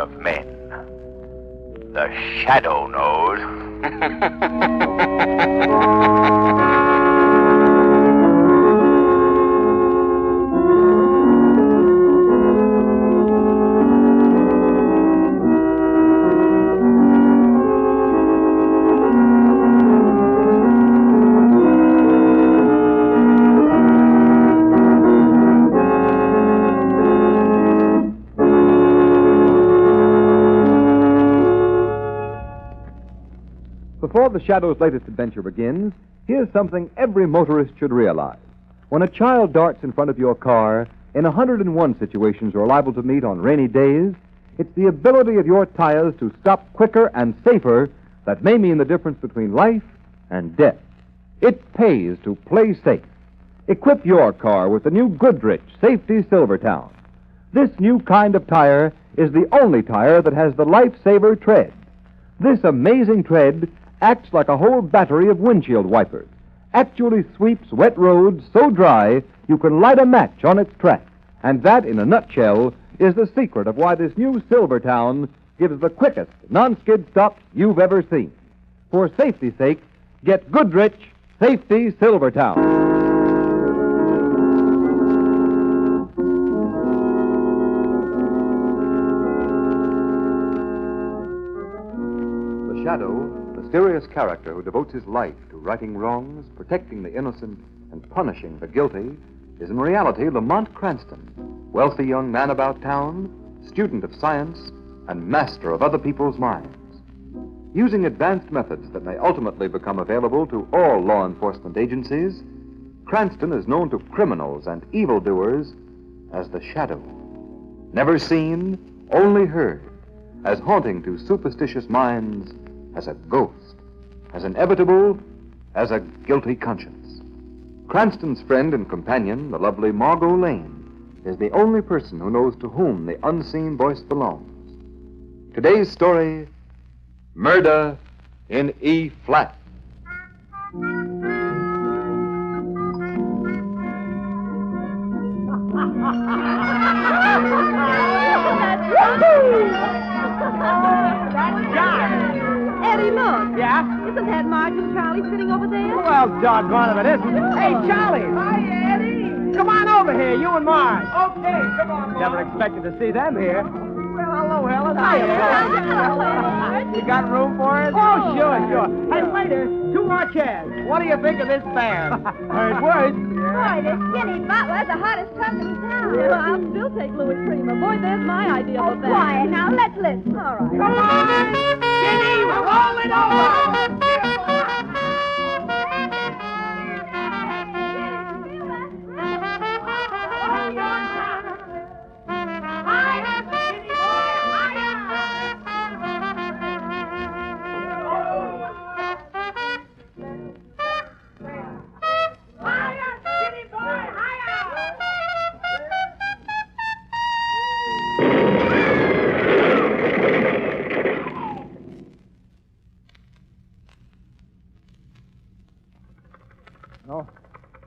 of men. The Shadow knows. Before the Shadow's latest adventure begins, here's something every motorist should realize. When a child darts in front of your car, in 101 situations you're liable to meet on rainy days, it's the ability of your tires to stop quicker and safer that may mean the difference between life and death. It pays to play safe. Equip your car with the new Goodrich Safety Silvertown. This new kind of tire is the only tire that has the Lifesaver tread. This amazing tread acts like a whole battery of windshield wipers, actually sweeps wet roads so dry you can light a match on its track. And that, in a nutshell, is the secret of why this new Silvertown gives the quickest non-skid stops you've ever seen. For safety's sake, get Goodrich Safety Silvertown. The Shadow, mysterious character who devotes his life to righting wrongs, protecting the innocent, and punishing the guilty, is in reality Lamont Cranston, wealthy young man about town, student of science, and master of other people's minds. Using advanced methods that may ultimately become available to all law enforcement agencies, Cranston is known to criminals and evildoers as the Shadow. Never seen, only heard, as haunting to superstitious minds as a ghost, as inevitable as a guilty conscience. Cranston's friend and companion, the lovely Margot Lane, is the only person who knows to whom the unseen voice belongs. Today's story, Murder in E-flat. Eddie, look. Yeah? Isn't that Martin Charlie sitting over there? Well, doggone if it isn't. Hey, Charlie! Hi, Eddie. Come on over here, you and Marge. Okay, come on, Never expected to see them here. Well, hello, Helen. Hi, You got room for us? Oh, sure. Hey, waiter, 2 more chairs. What do you think of this band? Heard words. Boy, this skinny butler's the hottest cuss in town. Well, I'll still take Louis Prima. Boy, there's my idea of a band. Quiet. Now, let's listen. All right. Come on! Skinny, roll it over!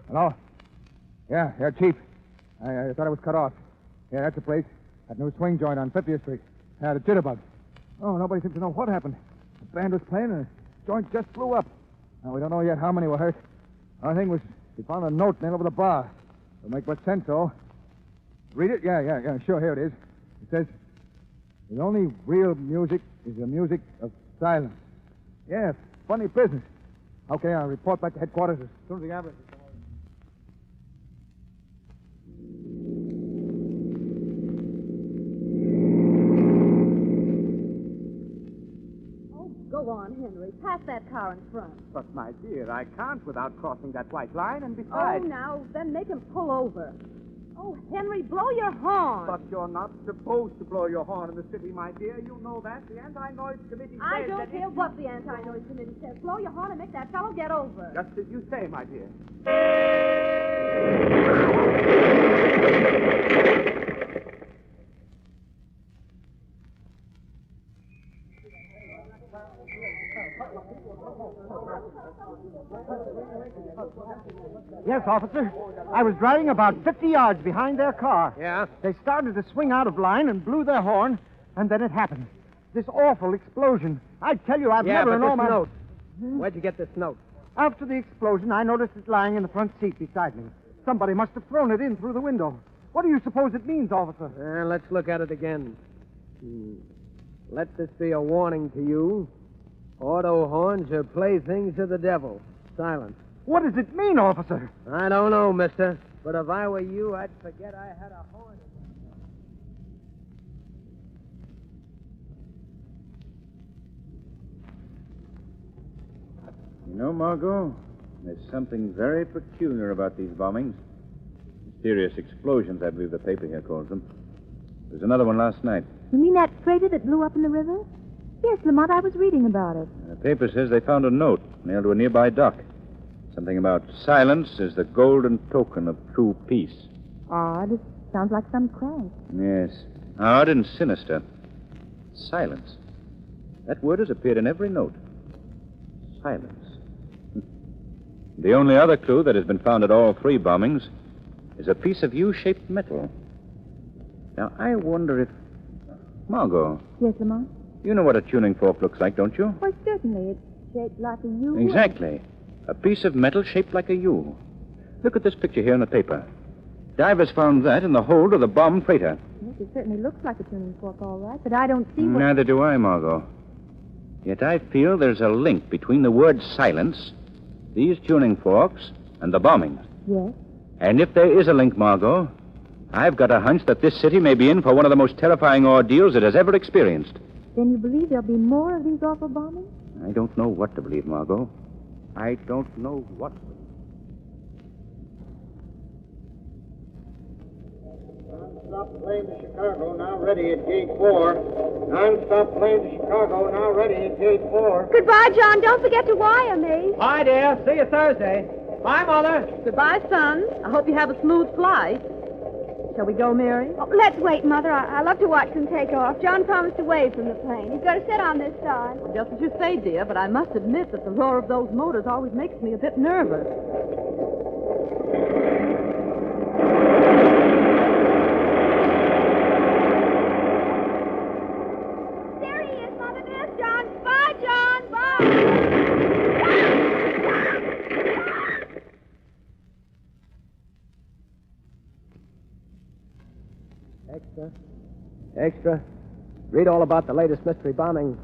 Hello? Yeah, Chief. I thought it was cut off. Yeah, that's the place. That new swing joint on 50th Street. Yeah, the jitterbug. Oh, nobody seems to know what happened. The band was playing and the joint just blew up. Now, we don't know yet how many were hurt. The only thing was we found a note nailed over the bar. It'll make much sense, though. Read it? Yeah, sure, here it is. It says, the only real music is the music of silence. Yeah, funny business. Okay, I'll report back to headquarters as soon as the ambulance is over. Oh, go on, Henry. Pass that car in front. But, my dear, I can't without crossing that white line, and Oh, besides... now, then make him pull over. Oh, Henry, blow your horn. But you're not supposed to blow your horn in the city, my dear. You know that. The Anti-Noise Committee I says don't that care what the Anti-Noise Committee says. Blow your horn and make that fellow get over. Just as you say, my dear. Yes, officer. I was driving about 50 yards behind their car. Yeah? They started to swing out of line and blew their horn. And then it happened. This awful explosion. I tell you, I've never in all my... note. Where'd you get this note? After the explosion, I noticed it lying in the front seat beside me. Somebody must have thrown it in through the window. What do you suppose it means, officer? Let's look at it again. Let this be a warning to you. Auto horns are playthings of the devil. Silence. What does it mean, officer? I don't know, mister. But if I were you, I'd forget I had a horn. You know, Margot, there's something very peculiar about these bombings. Mysterious explosions, I believe the paper here calls them. There's another one last night. You mean that freighter that blew up in the river? Yes, Lamont, I was reading about it. The paper says they found a note nailed to a nearby dock. Something about silence is the golden token of true peace. Odd. It sounds like some crank. Yes. Odd and sinister. Silence. That word has appeared in every note. Silence. The only other clue that has been found at all three bombings is a piece of U-shaped metal. Now, I wonder if... Margot, Yes, Lamont? you know what a tuning fork looks like, don't you? Why, certainly. It's shaped like a U. Exactly. A piece of metal shaped like a U. Look at this picture here in the paper. Divers found that in the hold of the bomb freighter. Yes, it certainly looks like a tuning fork, all right, but I don't see what... Neither do I, Margot. Yet I feel there's a link between the word silence, these tuning forks, and the bombing. Yes? And if there is a link, Margot, I've got a hunch that this city may be in for one of the most terrifying ordeals it has ever experienced. Then you believe there'll be more of these awful bombings? I don't know what to believe, Margot. I don't know what to believe. Non-stop plane to Chicago, now ready at gate 4. Non-stop plane to Chicago, now ready at gate 4. Goodbye, John. Don't forget to wire me. Bye, dear. See you Thursday. Bye, Mother. Goodbye, son. I hope you have a smooth flight. Shall we go, Mary? Oh, let's wait, Mother. I love to watch them take off. John promised to wave from the plane. He's going to sit on this side. Just as you say, dear, but I must admit that the roar of those motors always makes me a bit nervous. There he is, Mother. There's John. Bye, John. Bye. Extra. Extra. Read all about the latest mystery bombing.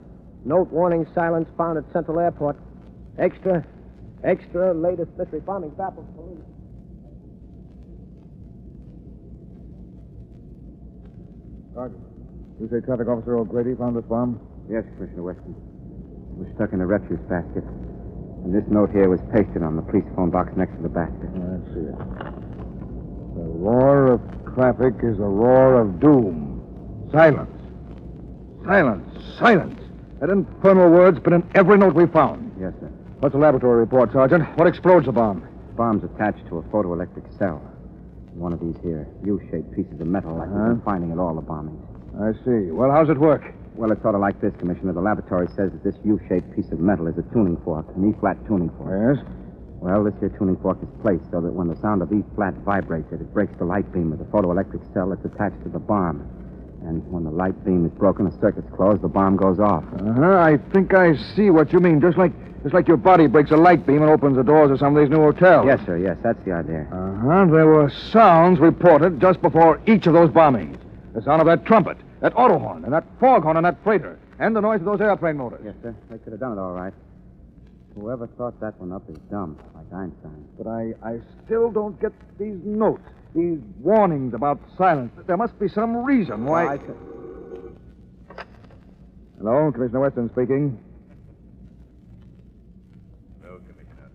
Note warning silence found at Central Airport. Extra. Extra. Latest mystery bombing baffles police. Sergeant, you say Traffic Officer O'Grady found this bomb? Yes, Commissioner Weston. It was stuck in a refuse basket. And this note here was pasted on the police phone box next to the basket. I see it. The roar of traffic is a roar of doom. Silence. Silence. Silence. That infernal word's been in every note we found. Yes, sir. What's the laboratory report, Sergeant? What explodes the bomb? The bomb's attached to a photoelectric cell. One of these here, U-shaped pieces of metal like we've been finding at all the bombings. I see. Well, how's it work? Well, it's sort of like this, Commissioner. The laboratory says that this U-shaped piece of metal is a tuning fork, an E-flat tuning fork. Yes? Well, this here tuning fork is placed so that when the sound of E-flat vibrates it breaks the light beam of the photoelectric cell that's attached to the bomb. And when the light beam is broken, the circuit's closed, the bomb goes off. Uh-huh. I think I see what you mean. Just like your body breaks a light beam and opens the doors of some of these new hotels. Yes, sir, yes. That's the idea. Uh-huh. There were sounds reported just before each of those bombings. The sound of that trumpet, that auto horn, and that foghorn on that freighter, and the noise of those airplane motors. Yes, sir. They could have done it all right. Whoever thought that one up is dumb, like Einstein. But I still don't get these notes, these warnings about silence. There must be some reason why... Hello, Commissioner Weston speaking. Hello, Commissioner.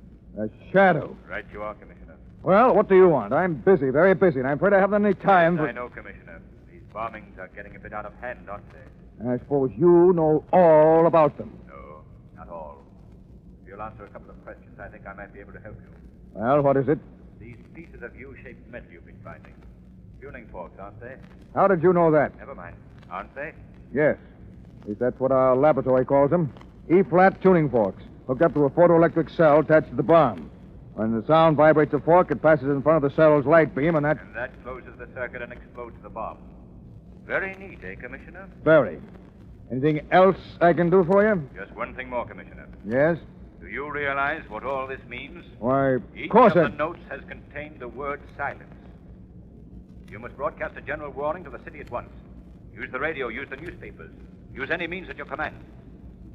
A shadow. Right you are, Commissioner. Well, what do you want? I'm busy, very busy, and I'm afraid I haven't any time for... I know, Commissioner. These bombings are getting a bit out of hand, aren't they? I suppose you know all about them. No, not all. If you'll answer a couple of questions, I think I might be able to help you. Well, what is it? These pieces of U-shaped metal you've been finding. Tuning forks, aren't they? How did you know that? Never mind. Aren't they? Yes. At least that's what our laboratory calls them. E-flat tuning forks, hooked up to a photoelectric cell attached to the bomb. When the sound vibrates the fork, it passes in front of the cell's light beam, and that... And that closes the circuit and explodes the bomb. Very neat, eh, Commissioner? Very. Anything else I can do for you? Just one thing more, Commissioner. Yes? Do you realize what all this means? Why, of Each course of I... the notes has contained the word silence. You must broadcast a general warning to the city at once. Use the radio, use the newspapers, use any means at your command.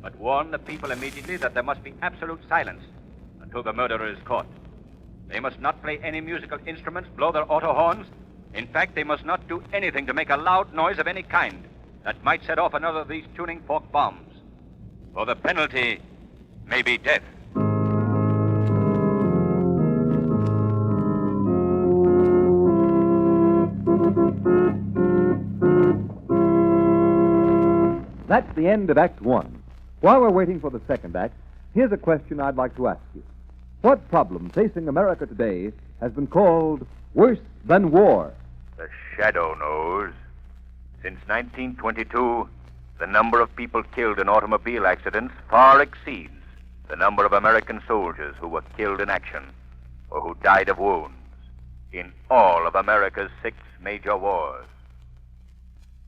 But warn the people immediately that there must be absolute silence until the murderer is caught. They must not play any musical instruments, blow their auto horns. In fact, they must not do anything to make a loud noise of any kind that might set off another of these tuning fork bombs. For the penalty may be death. That's the end of Act One. While we're waiting for the second act, here's a question I'd like to ask you. What problem facing America today has been called worse than war? The shadow knows. Since 1922, the number of people killed in automobile accidents far exceeds the number of American soldiers who were killed in action or who died of wounds in all of America's 6 major wars.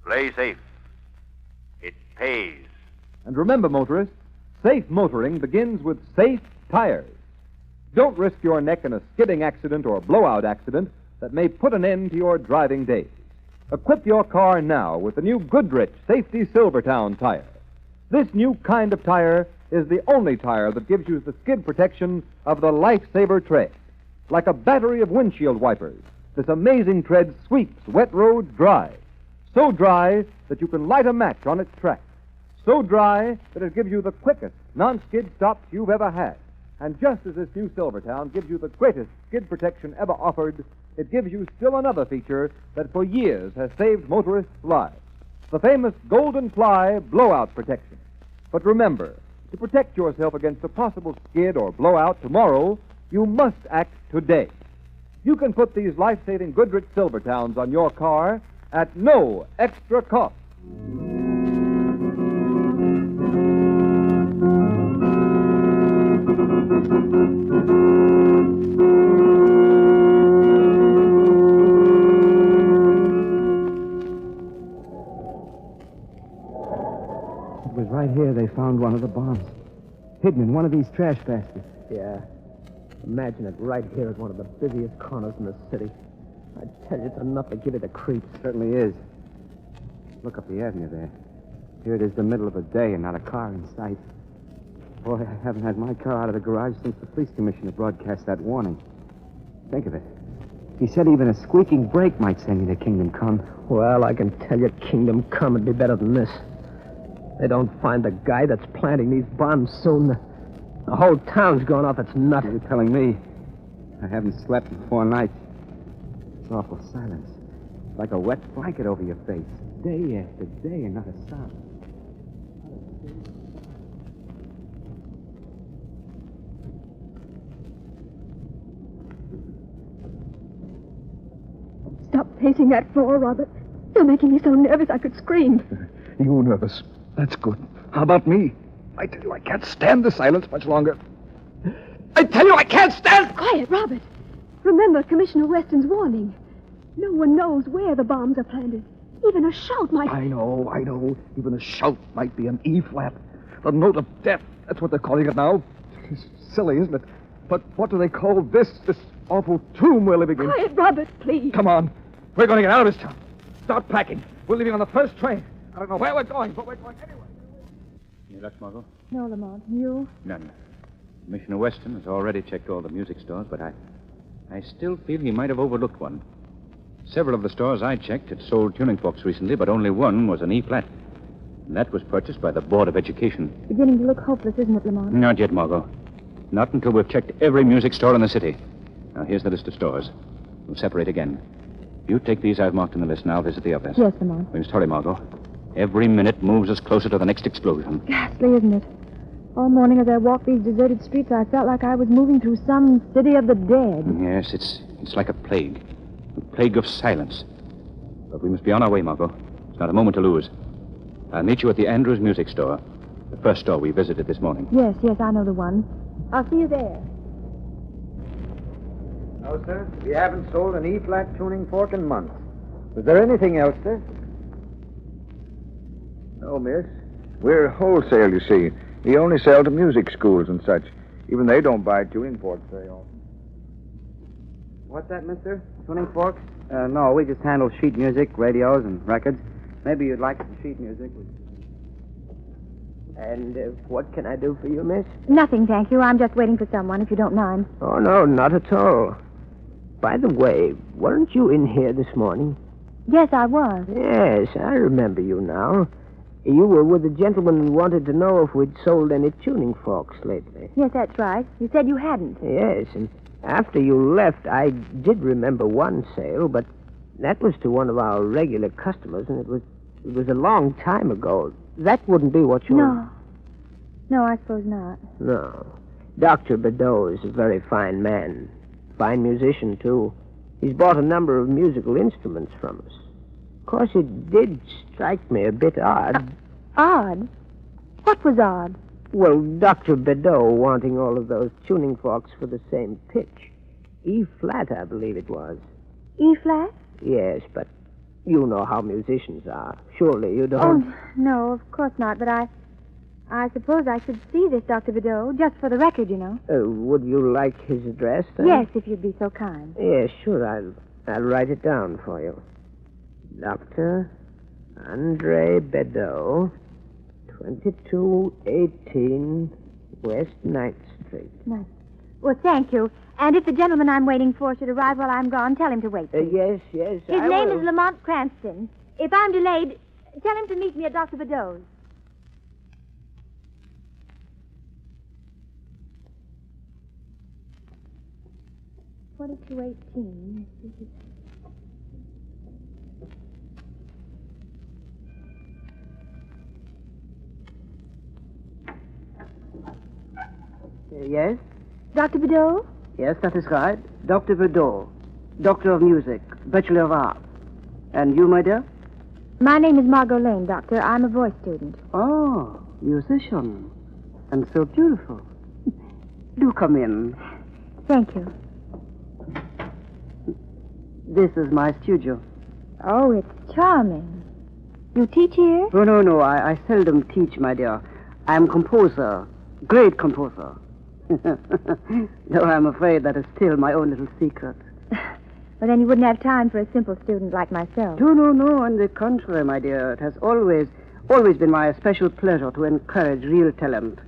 Play safe. It pays. And remember, motorists, safe motoring begins with safe tires. Don't risk your neck in a skidding accident or blowout accident that may put an end to your driving days. Equip your car now with the new Goodrich Safety Silvertown tire. This new kind of tire is the only tire that gives you the skid protection of the Lifesaver tread. Like a battery of windshield wipers, this amazing tread sweeps wet roads dry. So dry that you can light a match on its track. So dry that it gives you the quickest non-skid stops you've ever had. And just as this new Silvertown gives you the greatest skid protection ever offered, it gives you still another feature that for years has saved motorists' lives. The famous Golden Ply blowout protection. But remember, to protect yourself against a possible skid or blowout tomorrow, you must act today. You can put these life-saving Goodrich Silvertowns on your car at no extra cost. It was right here they found one of the bombs. Hidden in one of these trash baskets. Yeah. Imagine it right here at one of the busiest corners in the city. I tell you, it's enough to give you the creeps. Certainly is. Look up the avenue there. Here it is the middle of the day and not a car in sight. Boy, I haven't had my car out of the garage since the police commissioner broadcast that warning. Think of it. He said even a squeaking brake might send you to Kingdom Come. Well, I can tell you Kingdom Come would be better than this. They don't find the guy that's planting these bombs soon. The whole town's going off its nut. You're telling me. I haven't slept in 4 nights. It's awful silence. Like a wet blanket over your face. Day after day and not a sound. Stop pacing that floor, Robert. You're making me so nervous I could scream. You nervous? That's good. How about me? I tell you, I can't stand the silence much longer. I tell you, I can't stand... Quiet, Robert. Remember Commissioner Weston's warning. No one knows where the bombs are planted. Even a shout might... I know. Even a shout might be an E-flat. The note of death. That's what they're calling it now. It's silly, isn't it? But what do they call this awful tomb we're living in? Quiet, Robert, please. Come on. We're going to get out of this town. Start packing. We're leaving on the first train. I don't know where we're going, but we're going anyway. Any luck, Margot? No, Lamont. You? None. Commissioner Weston has already checked all the music stores, but I still feel he might have overlooked one. Several of the stores I checked had sold tuning forks recently, but only one was an E-flat. And that was purchased by the Board of Education. Beginning to look hopeless, isn't it, Lamont? Not yet, Margot. Not until we've checked every music store in the city. Now, here's the list of stores. We'll separate again. You take these I've marked on the list now. Visit the others. Yes, Lamont. We must hurry, Margot. Every minute moves us closer to the next explosion. Ghastly, isn't it? All morning as I walked these deserted streets, I felt like I was moving through some city of the dead. Yes, it's like a plague. A plague of silence. But we must be on our way, Margot. It's not a moment to lose. I'll meet you at the Andrews Music Store. The first store we visited this morning. Yes, I know the one. I'll see you there. No, sir. We haven't sold an E-flat tuning fork in months. Was there anything else, sir? No, miss. We're wholesale, you see. We only sell to music schools and such. Even they don't buy tuning forks very often. What's that, mister? Tuning forks? No, we just handle sheet music, radios, and records. Maybe you'd like some sheet music. And what can I do for you, miss? Nothing, thank you. I'm just waiting for someone, if you don't mind. Oh, no, not at all. By the way, weren't you in here this morning? Yes, I was. Yes, I remember you now. You were with a gentleman who wanted to know if we'd sold any tuning forks lately. Yes, that's right. You said you hadn't. Yes, and after you left, I did remember one sale, but that was to one of our regular customers, and it was a long time ago. That wouldn't be what you... No. No, I suppose not. No. Dr. Bedeau is a very fine man. Fine musician, too. He's bought a number of musical instruments from us. Of course, it did strike me a bit odd. Odd? What was odd? Well, Dr. Bedeau wanting all of those tuning forks for the same pitch. E-flat, I believe it was. E-flat? Yes, but you know how musicians are. Surely you don't... Oh, no, of course not, but I suppose I should see this Dr. Bedeau, just for the record, you know. Would you like his address, then? Yes, if you'd be so kind. Yes, sure. I'll write it down for you. Dr. Andre Bedeau, 2218 West 9th Street. Nice. Well, thank you. And if the gentleman I'm waiting for should arrive while I'm gone, tell him to wait, please. Yes, His name is Lamont Cranston. If I'm delayed, tell him to meet me at Dr. Bedeau's. $22.18. Yes? Dr. Bedeau? Yes, that is right. Dr. Bedeau, Doctor of Music, Bachelor of Arts. And you, my dear? My name is Margot Lane, Doctor. I'm a voice student. Oh, musician. And so beautiful. Do come in. Thank you. This is my studio. Oh, it's charming. You teach here? Oh, no. I seldom teach, my dear. I'm composer. Great composer. Though I'm afraid that is still my own little secret. Well, then you wouldn't have time for a simple student like myself. No. On the contrary, my dear. It has always been my special pleasure to encourage real talent.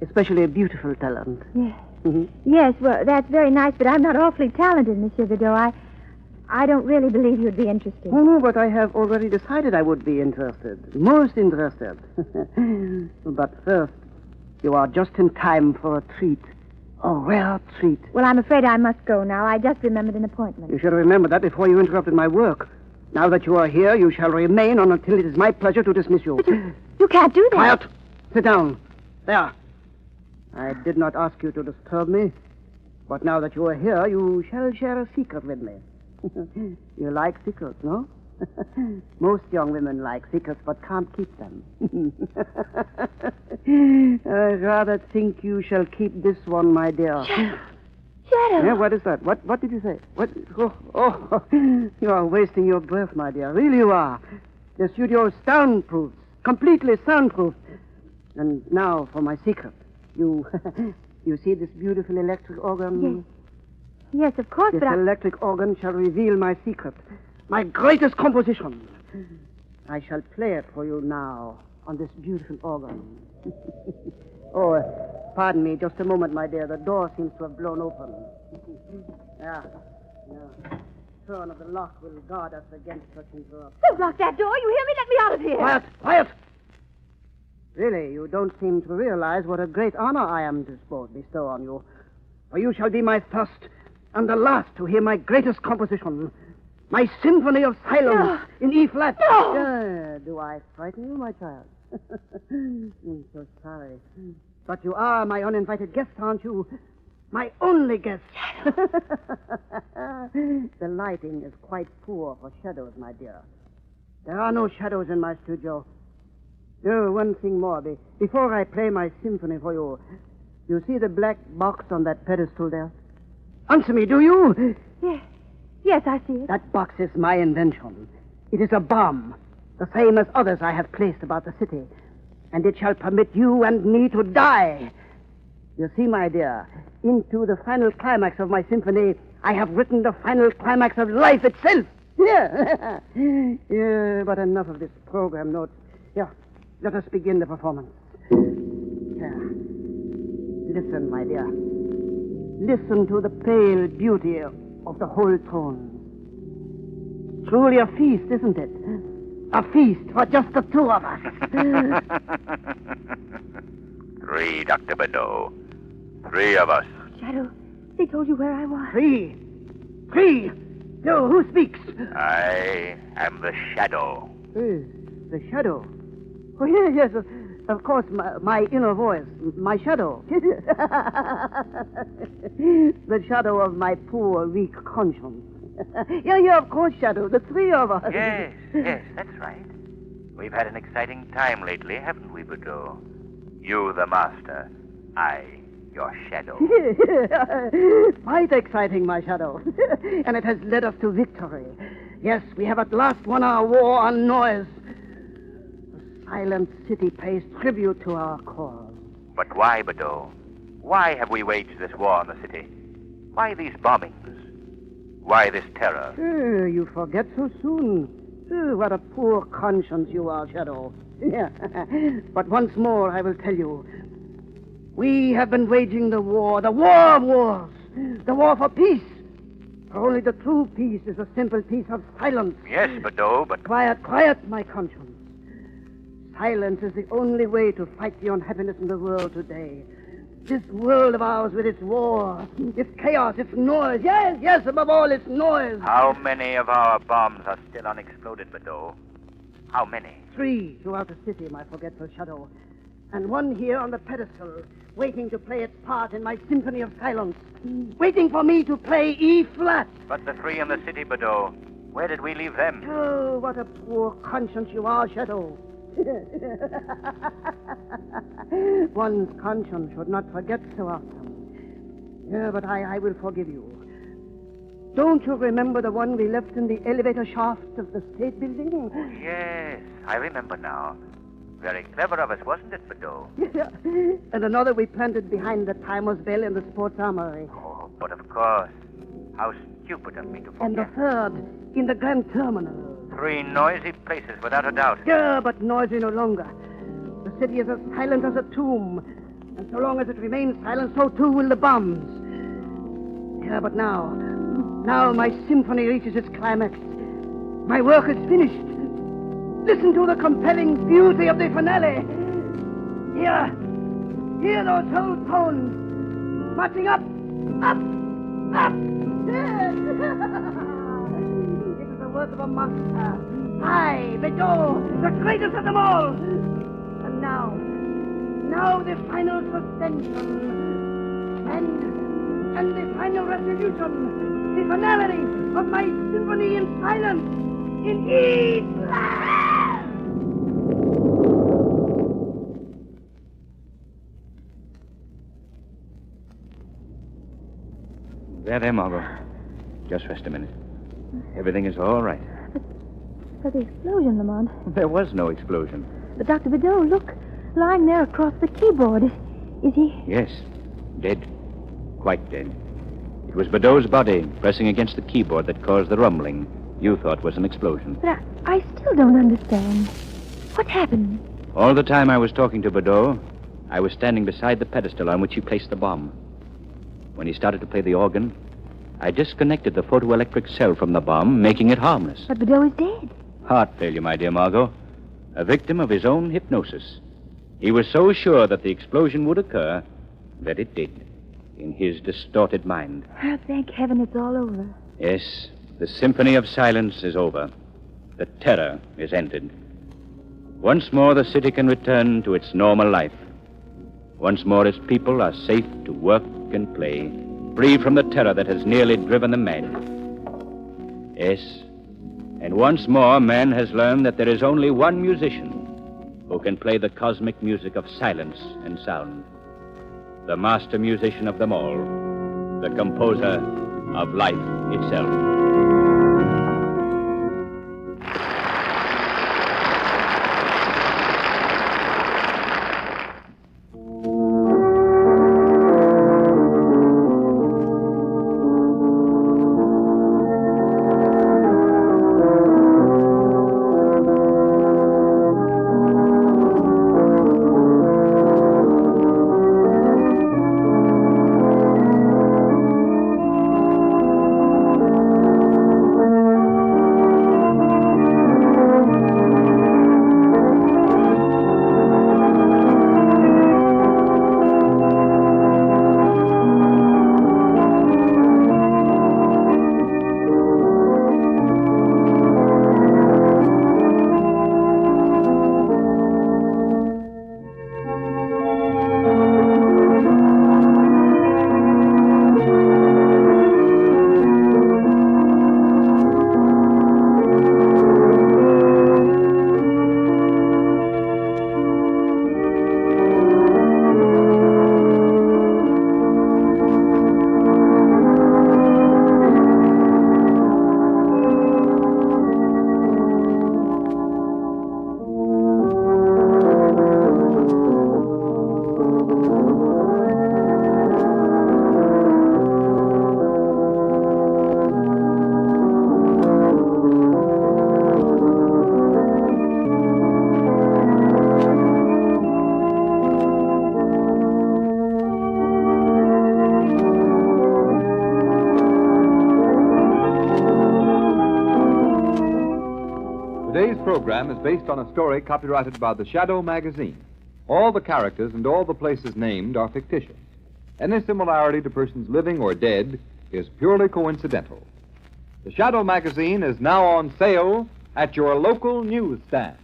Especially beautiful talent. Yes. Mm-hmm. Yes, well, that's very nice, but I'm not awfully talented, Monsieur Bedeau. I don't really believe you'd be interested. Oh, no, but I have already decided I would be interested. Most interested. But first, you are just in time for a treat. A rare treat. Well, I'm afraid I must go now. I just remembered an appointment. You should remember that before you interrupted my work. Now that you are here, you shall remain on until it is my pleasure to dismiss you. But you can't do that. Quiet. Sit down. There. I did not ask you to disturb me, but now that you are here, you shall share a secret with me. You like secrets, no? Most young women like secrets, but can't keep them. I rather think you shall keep this one, my dear. Shadow. Yeah, what is that? What did you say? What? Oh, you are wasting your breath, my dear. Really you are. The studio is soundproof, completely soundproof. And now for my secret. You see this beautiful electric organ? Yes, of course, This but electric organ shall reveal my secret. My greatest composition. I shall play it for you now on this beautiful organ. Oh, pardon me, just a moment, my dear. The door seems to have blown open. Yeah. Turn of the lock will guard us against such interruptions. Don't lock that door. You hear me? Let me out of here. Quiet! Really, you don't seem to realize what a great honor I am to bestow on you. For you shall be my first and the last to hear my greatest composition. My Symphony of Silence in E-flat. No! Do I frighten you, my child? I'm so sorry. But you are my uninvited guest, aren't you? My only guest. The lighting is quite poor for shadows, my dear. There are no shadows in my studio. Oh, one thing more. Before I play my symphony for you, you see the black box on that pedestal there? Answer me, do you? Yes, I see it. That box is my invention. It is a bomb. the same as others I have placed about the city. And it shall permit you and me to die. You see, my dear, into the final climax of my symphony, I have written the final climax of life itself. Yeah. Yeah, but enough of this program notes. Yeah, let us begin the performance. Yeah. Listen, my dear. Listen to the pale beauty of the whole tone. Truly a feast, isn't it? A feast for just the two of us. 3, Dr. Bedeau. 3 of us. Shadow, they told you where I was. 3. No, who speaks? I am the Shadow. The shadow. Oh, yes, of course, my inner voice, my shadow. The shadow of my poor, weak conscience. Yeah, of course, Shadow, the 3 of us. Yes, that's right. We've had an exciting time lately, haven't we, Bedeau? You, the master. I, your shadow. Quite exciting, my shadow. And it has led us to victory. Yes, we have at last won our war on noise. The silent city pays tribute to our cause. But why, Bedeau? Why have we waged this war on the city? Why these bombings? Why this terror? You forget so soon. What a poor conscience you are, Shadow. Yeah. But once more, I will tell you. We have been waging the war of wars. The war for peace. For only the true peace is a simple peace of silence. Yes, Bedeau, but... Quiet, my conscience. Silence is the only way to fight the unhappiness in the world today. This world of ours with its war, its chaos, its noise. Yes, above all, its noise. How many of our bombs are still unexploded, Bedeau? How many? 3 throughout the city, my forgetful shadow. And 1 here on the pedestal, waiting to play its part in my symphony of silence. Waiting for me to play E flat. But the 3 in the city, Bedeau, where did we leave them? Oh, what a poor conscience you are, Shadow. One's conscience should not forget so often. Yeah, but I will forgive you. Don't you remember the one we left in the elevator shaft of the State Building? Oh, yes, I remember now. Very clever of us, wasn't it, Bedeau? Yeah. And another we planted behind the Timer's Bell in the Sports Armory. Oh, but of course. How stupid of me to forget. And the third in the Grand Terminal. 3 noisy places, without a doubt. Yeah, but noisy no longer. The city is as silent as a tomb. And so long as it remains silent, so too will the bombs. Yeah, but now my symphony reaches its climax. My work is finished. Listen to the compelling beauty of the finale. Hear those whole tones marching up. It is the work of a master. I, Bedeau, the greatest of them all. And now the final suspension. And the final resolution. The finality of my symphony in silence. In E flat. There, Margot. Just rest a minute. Everything is all right. But the explosion, Lamont. There was no explosion. But Dr. Bedeau, look. Lying there across the keyboard. Is he? Yes. Dead. Quite dead. It was Bedeau's body pressing against the keyboard that caused the rumbling you thought was an explosion. But I still don't understand. What happened? All the time I was talking to Bedeau, I was standing beside the pedestal on which he placed the bomb. When he started to play the organ, I disconnected the photoelectric cell from the bomb, making it harmless. But Bedeau is dead. Heart failure, my dear Margot. A victim of his own hypnosis. He was so sure that the explosion would occur that it did, in his distorted mind. Oh, thank heaven it's all over. Yes, the symphony of silence is over. The terror is ended. Once more, the city can return to its normal life. Once more, its people are safe to work and play, free from the terror that has nearly driven them mad. Yes, and once more, man has learned that there is only one musician who can play the cosmic music of silence and sound. The master musician of them all, the composer of life itself. Today's program is based on a story copyrighted by the Shadow magazine. All the characters and all the places named are fictitious. Any similarity to persons living or dead is purely coincidental. The Shadow magazine is now on sale at your local newsstand.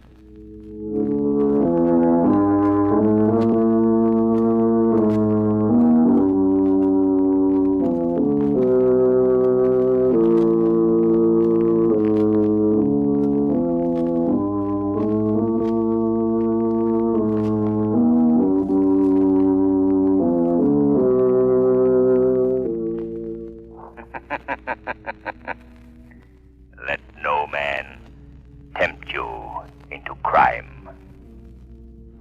Let no man tempt you into crime.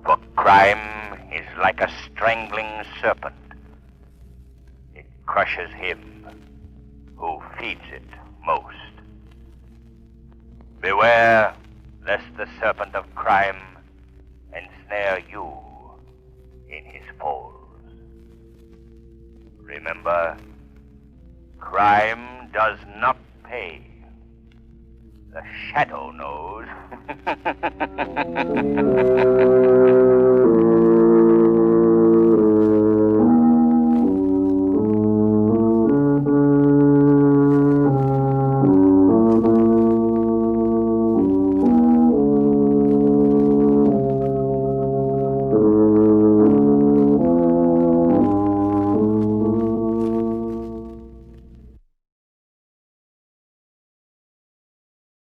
For crime is like a strangling serpent. It crushes him who feeds it most. Beware lest the serpent of crime ensnare you in his folds. Remember, crime does not pay. The shadow knows.